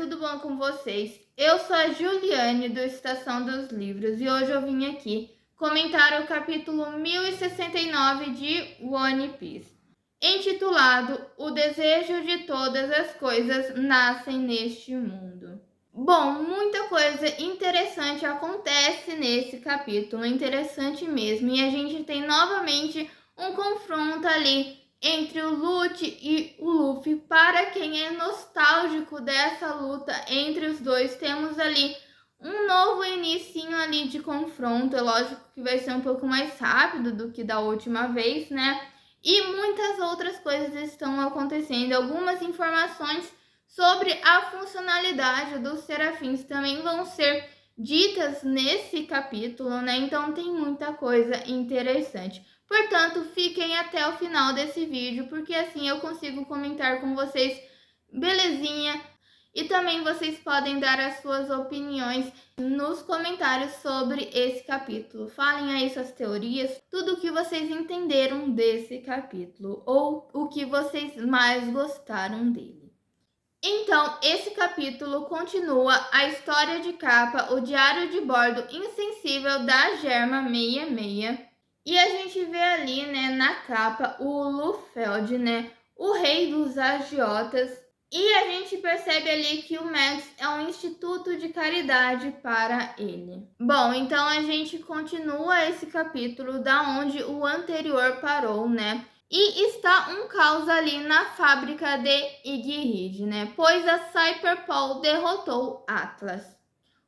tudo bom com vocês? Eu sou a Juliane do Estação dos Livros e hoje eu vim aqui comentar o capítulo 1069 de One Piece, intitulado O Desejo de Todas as Coisas Nascem neste Mundo. Bom, muita coisa interessante acontece nesse capítulo, interessante mesmo, e a gente tem novamente um confronto ali entre o Lute e o Luffy. Para quem é nostálgico dessa luta entre os dois, temos ali um novo inicinho ali de confronto. É lógico que vai ser um pouco mais rápido do que da última vez, né? E muitas outras coisas estão acontecendo. Algumas informações sobre a funcionalidade dos serafins também vão ser ditas nesse capítulo, né? Então tem muita coisa interessante. Portanto, fiquem até o final desse vídeo, porque assim eu consigo comentar com vocês belezinha. E também vocês podem dar as suas opiniões nos comentários sobre esse capítulo. Falem aí suas teorias, tudo o que vocês entenderam desse capítulo, ou o que vocês mais gostaram dele. Então, esse capítulo continua a história de capa, o diário de bordo insensível da Germa 66. E a gente vê ali, né, na capa, o Lufeld, né, o rei dos agiotas. E a gente percebe ali que o Max é um instituto de caridade para ele. Bom, então a gente continua esse capítulo da onde o anterior parou, né? E está um caos ali na fábrica de Iggy, né? Pois a Cyberpol derrotou Atlas.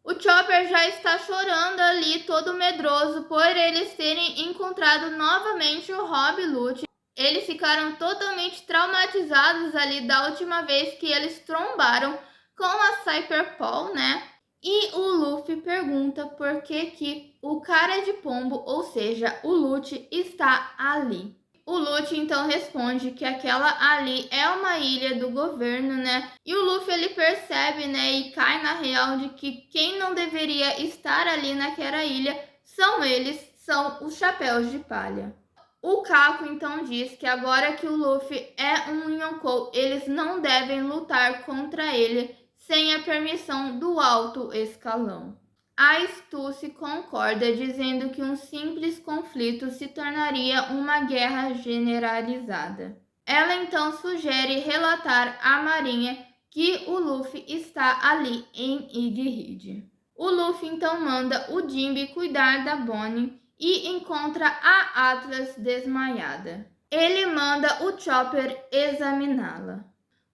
O Chopper já está chorando ali, todo medroso, por eles terem encontrado novamente o Rob e Lute. Eles ficaram totalmente traumatizados ali da última vez que eles trombaram com a Cyberpol, né? E o Luffy pergunta por que o cara de pombo, ou seja, o Lute, está ali. O Lute então responde que aquela ali é uma ilha do governo, né? E o Luffy ele percebe, né, e cai na real de que quem não deveria estar ali naquela ilha são eles, são os chapéus de palha. O Kako então diz que agora que o Luffy é um Yonkou, eles não devem lutar contra ele sem a permissão do alto escalão. A Stussy concorda, dizendo que um simples conflito se tornaria uma guerra generalizada. Ela então sugere relatar à marinha que o Luffy está ali em Iggy. O Luffy então manda o Jinbe cuidar da Bonnie e encontra a Atlas desmaiada. Ele manda o Chopper examiná-la.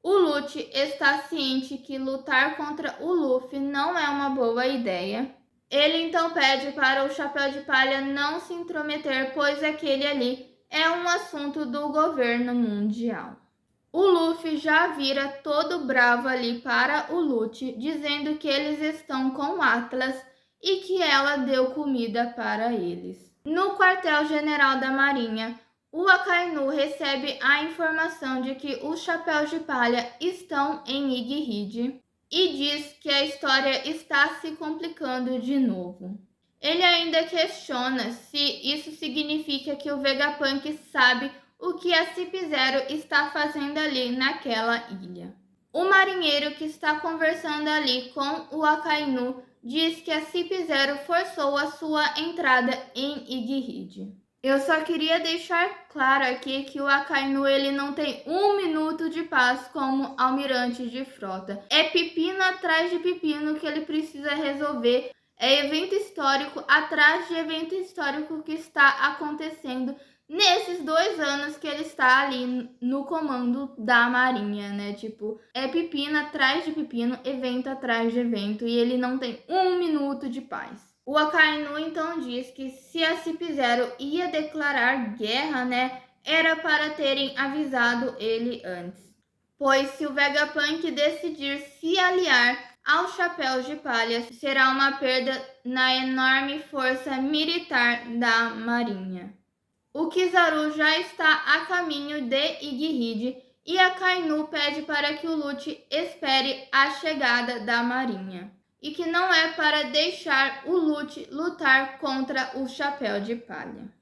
O Lute está ciente que lutar contra o Luffy não é uma boa ideia. Ele então pede para o Chapéu de Palha não se intrometer, pois aquele ali é um assunto do governo mundial. O Luffy já vira todo bravo ali para o Lute, dizendo que eles estão com Atlas e que ela deu comida para eles. No quartel-general da Marinha, o Akainu recebe a informação de que os Chapéus de Palha estão em Iggy e diz que a história está se complicando de novo. Ele ainda questiona se isso significa que o Vegapunk sabe o que a CP0 está fazendo ali naquela ilha. O marinheiro que está conversando ali com o Akainu diz que a CP0 forçou a sua entrada em Iggy. Eu só queria deixar claro aqui que o Akainu ele não tem um minuto de paz como almirante de frota. É pepino atrás de pepino que ele precisa resolver. É evento histórico atrás de evento histórico que está acontecendo nesses 2 anos que ele está ali no comando da Marinha, né? Tipo, é pepino atrás de pepino, evento atrás de evento, e ele não tem um minuto de paz. O Akainu então diz que se a CP0 ia declarar guerra, né, era para terem avisado ele antes. Pois se o Vegapunk decidir se aliar aos Chapéus de Palha, será uma perda na enorme força militar da Marinha. O Kizaru já está a caminho de Iggy e a Akainu pede para que o Lute espere a chegada da Marinha e que não é para deixar o Lute lutar contra o Chapéu de Palha.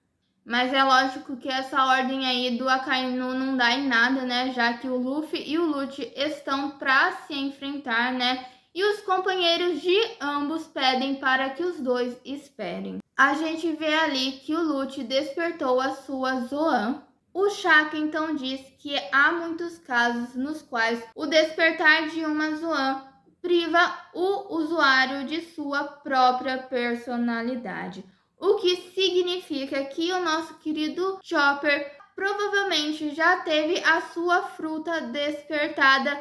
Mas é lógico que essa ordem aí do Akainu não dá em nada, né? Já que o Luffy e o Lute estão para se enfrentar, né? E os companheiros de ambos pedem para que os dois esperem. A gente vê ali que o Lute despertou a sua Zoan. O Shaka então diz que há muitos casos nos quais o despertar de uma Zoan priva o usuário de sua própria personalidade. O que significa que o nosso querido Chopper provavelmente já teve a sua fruta despertada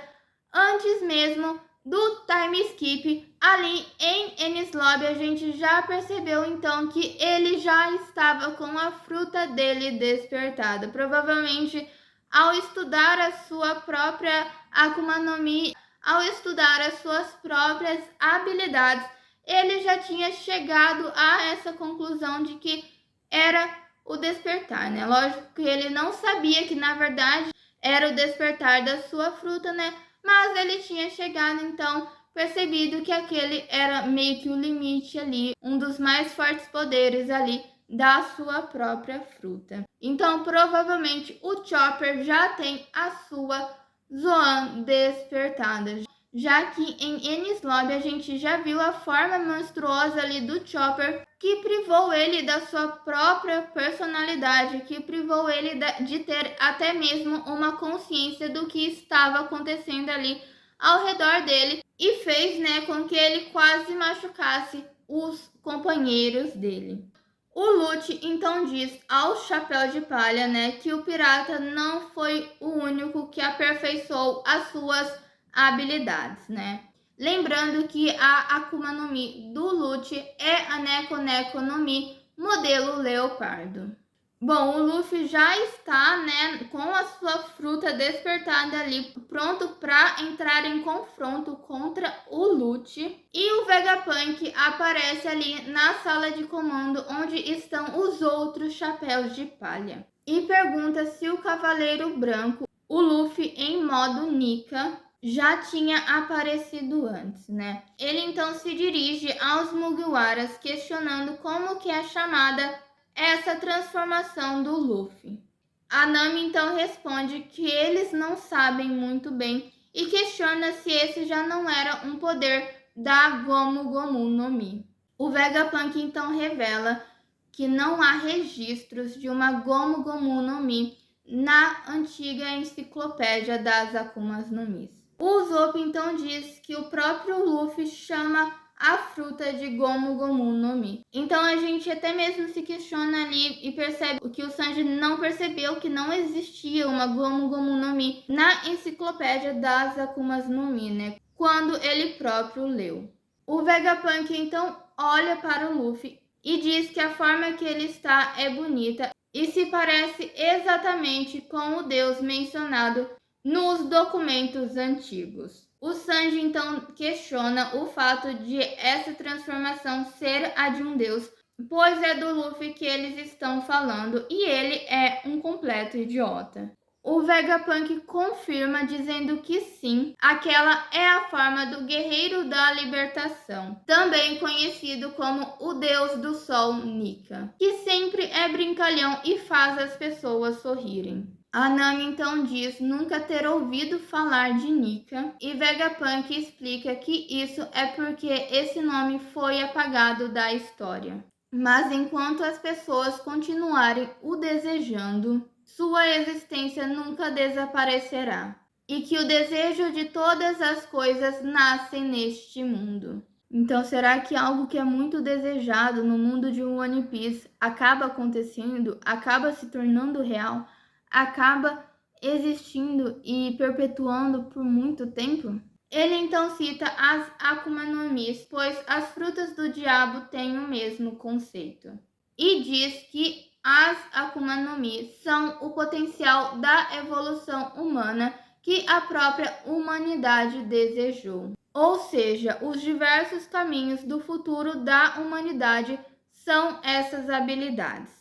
antes mesmo do time skip. Ali em Enies Lobby a gente já percebeu então que ele já estava com a fruta dele despertada. Provavelmente ao estudar a sua própria Akuma no Mi, ao estudar as suas próprias habilidades, ele já tinha chegado a essa conclusão de que era o despertar, né? Lógico que ele não sabia que na verdade era o despertar da sua fruta, né? Mas ele tinha chegado então, percebido que aquele era meio que o limite ali, um dos mais fortes poderes ali da sua própria fruta. Então, provavelmente o Chopper já tem a sua Zoan despertada, já que em Enies Lobby a gente já viu a forma monstruosa ali do Chopper, que privou ele da sua própria personalidade, que privou ele de ter até mesmo uma consciência do que estava acontecendo ali ao redor dele e fez, né, com que ele quase machucasse os companheiros dele. O Lute então diz ao Chapéu de Palha, né, que o pirata não foi o único que aperfeiçoou as suas habilidades, né? Lembrando que a Akuma no Mi do Lute é a Neko Neko no Mi modelo leopardo. Bom, o Luffy já está, né, com a sua fruta despertada ali, pronto para entrar em confronto contra o Lute. E o Vegapunk aparece ali na sala de comando onde estão os outros chapéus de palha. E pergunta se o Cavaleiro Branco, o Luffy em modo Nika, já tinha aparecido antes, né? Ele então se dirige aos Mugiwaras questionando como que é chamada essa transformação do Luffy. A Nami então responde que eles não sabem muito bem e questiona se esse já não era um poder da Gomu Gomu no Mi. O Vegapunk então revela que não há registros de uma Gomu Gomu no Mi na antiga enciclopédia das Akumas no Mi. O Usopp então diz que o próprio Luffy chama a fruta de Gomu Gomu no Mi. Então a gente até mesmo se questiona ali e percebe o que o Sanji não percebeu, que não existia uma Gomu Gomu no Mi na enciclopédia das Akumas no Mi, né? Quando ele próprio leu. O Vegapunk então olha para o Luffy e diz que a forma que ele está é bonita e se parece exatamente com o deus mencionado nos documentos antigos. O Sanji então questiona o fato de essa transformação ser a de um deus, pois é do Luffy que eles estão falando e ele é um completo idiota. O Vegapunk confirma dizendo que sim, aquela é a forma do Guerreiro da Libertação, também conhecido como o Deus do Sol Nika, que sempre é brincalhão e faz as pessoas sorrirem. A Nami então diz nunca ter ouvido falar de Nika e Vegapunk explica que isso é porque esse nome foi apagado da história. Mas enquanto as pessoas continuarem o desejando, sua existência nunca desaparecerá. E que o desejo de todas as coisas nascem neste mundo. Então, será que algo que é muito desejado no mundo de One Piece acaba acontecendo, acaba se tornando real, acaba existindo e perpetuando por muito tempo? Ele então cita as Akuma no Mi, pois as frutas do diabo têm o mesmo conceito. E diz que as Akuma no Mi são o potencial da evolução humana que a própria humanidade desejou. Ou seja, os diversos caminhos do futuro da humanidade são essas habilidades.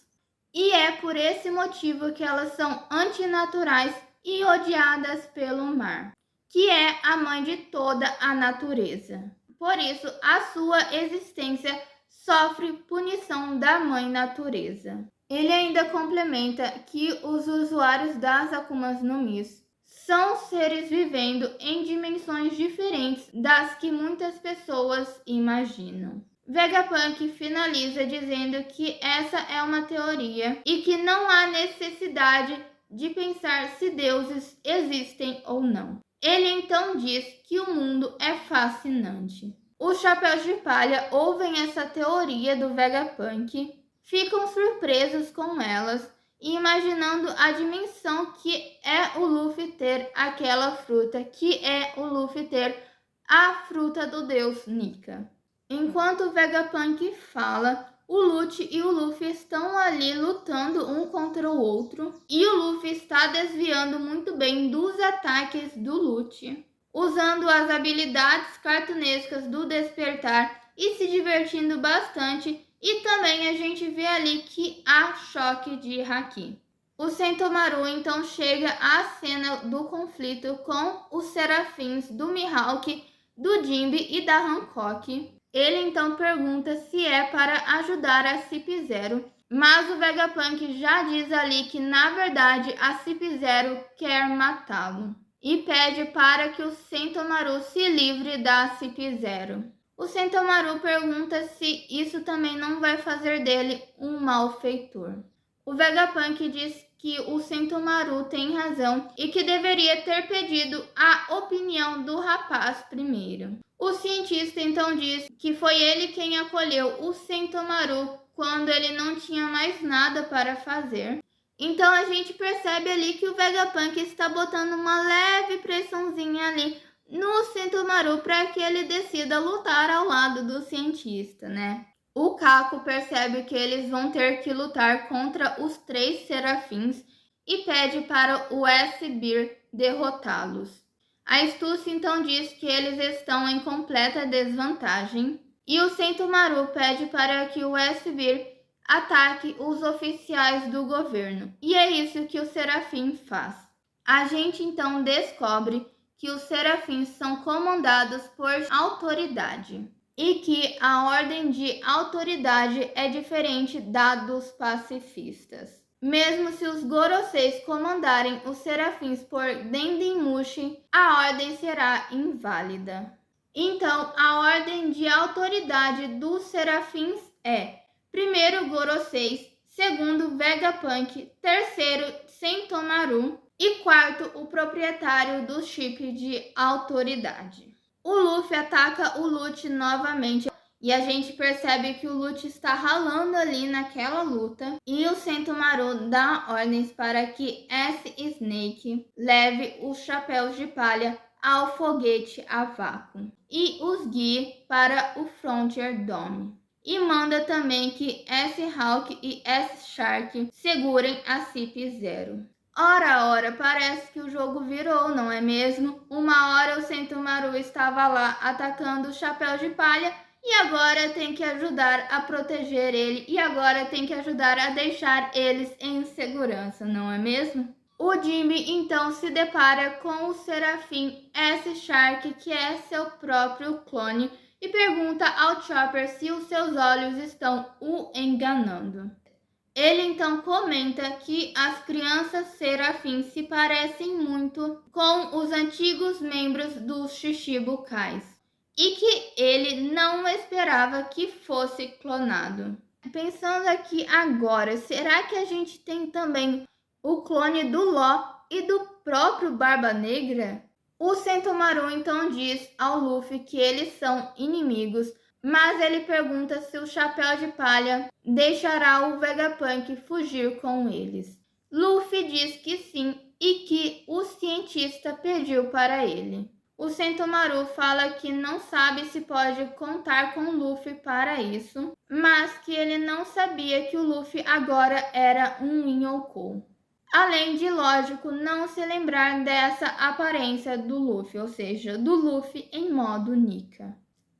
E é por esse motivo que elas são antinaturais e odiadas pelo mar, que é a mãe de toda a natureza. Por isso, a sua existência sofre punição da mãe natureza. Ele ainda complementa que os usuários das Akumas no Mis são seres vivendo em dimensões diferentes das que muitas pessoas imaginam. Vegapunk finaliza dizendo que essa é uma teoria e que não há necessidade de pensar se deuses existem ou não. Ele então diz que o mundo é fascinante. Os chapéus de palha ouvem essa teoria do Vegapunk, ficam surpresos com elas e imaginando a dimensão que é o Luffy ter aquela fruta, que é o Luffy ter a fruta do deus Nika. Enquanto o Vegapunk fala, o Lute e o Luffy estão ali lutando um contra o outro e o Luffy está desviando muito bem dos ataques do Lute, usando as habilidades cartunescas do despertar e se divertindo bastante. E também a gente vê ali que há choque de haki. O Sentomaru então chega à cena do conflito com os serafins do Mihawk, do Jinbe e da Hancock. Ele então pergunta se é para ajudar a CP0, mas o Vegapunk já diz ali que na verdade a CP0 quer matá-lo e pede para que o Sentomaru se livre da CP0. O Sentomaru pergunta se isso também não vai fazer dele um malfeitor. O Vegapunk diz que o Sentomaru tem razão e que deveria ter pedido a opinião do rapaz primeiro. O cientista então diz que foi ele quem acolheu o Sentomaru quando ele não tinha mais nada para fazer. Então a gente percebe ali que o Vegapunk está botando uma leve pressãozinha ali no Sentomaru para que ele decida lutar ao lado do cientista, né? O Kako percebe que eles vão ter que lutar contra os 3 serafins e pede para o S-Beer derrotá-los. A Stussy então diz que eles estão em completa desvantagem e o Sentomaru pede para que o S-Beer ataque os oficiais do governo. E é isso que o Serafim faz. A gente então descobre que os serafins são comandados por autoridade e que a ordem de autoridade é diferente da dos pacifistas. Mesmo se os Goroseis comandarem os serafins por Dendemushi, a ordem será inválida. Então, a ordem de autoridade dos serafins é: primeiro Goroseis, segundo Vegapunk, terceiro Sentomaru e quarto o proprietário do chip de autoridade. O Luffy ataca o Lute novamente e a gente percebe que o Lute está ralando ali naquela luta e o Sentomaru dá ordens para que S-Snake leve os chapéus de palha ao foguete a vácuo e os guie para o Frontier Dome. E manda também que S-Hawk e S-Shark segurem a CP0. Ora, parece que o jogo virou, não é mesmo? Uma hora o Sentomaru estava lá atacando o chapéu de palha e agora tem que ajudar a proteger ele e agora tem que ajudar a deixar eles em segurança, não é mesmo? O Jinbe então se depara com o Serafim S-Shark, que é seu próprio clone, e pergunta ao Chopper se os seus olhos estão o enganando. Ele então comenta que as crianças serafins se parecem muito com os antigos membros dos Shichibukais e que ele não esperava que fosse clonado. Pensando aqui agora, será que a gente tem também o clone do Law e do próprio Barba Negra? O Sentomaru então diz ao Luffy que eles são inimigos, mas ele pergunta se o Chapéu de Palha deixará o Vegapunk fugir com eles. Luffy diz que sim e que o cientista pediu para ele. O Sentomaru fala que não sabe se pode contar com Luffy para isso, mas que ele não sabia que o Luffy agora era um Yonkou. Além de, lógico, não se lembrar dessa aparência do Luffy, ou seja, do Luffy em modo Nika.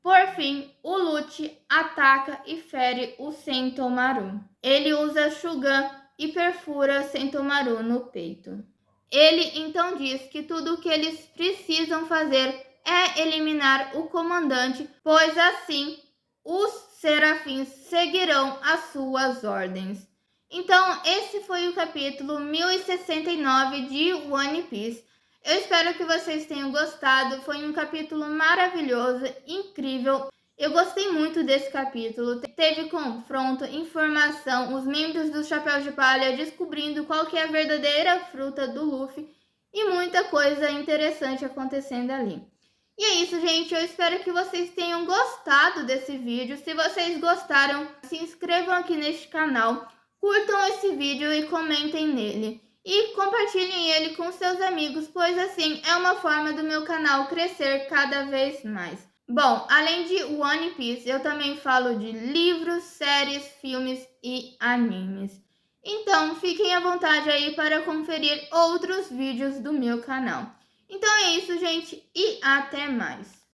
Por fim, o Lute ataca e fere o Sentomaru. Ele usa Shugan e perfura Sentomaru no peito. Ele então diz que tudo o que eles precisam fazer é eliminar o comandante, pois assim os serafins seguirão as suas ordens. Então, esse foi o capítulo 1069 de One Piece. Eu espero que vocês tenham gostado. Foi um capítulo maravilhoso, incrível. Eu gostei muito desse capítulo. Teve confronto, informação, os membros do Chapéu de Palha descobrindo qual que é a verdadeira fruta do Luffy e muita coisa interessante acontecendo ali. E é isso, gente. Eu espero que vocês tenham gostado desse vídeo. Se vocês gostaram, se inscrevam aqui neste canal, curtam esse vídeo e comentem nele. E compartilhem ele com seus amigos, pois assim é uma forma do meu canal crescer cada vez mais. Bom, além de One Piece, eu também falo de livros, séries, filmes e animes. Então, fiquem à vontade aí para conferir outros vídeos do meu canal. Então é isso, gente, e até mais!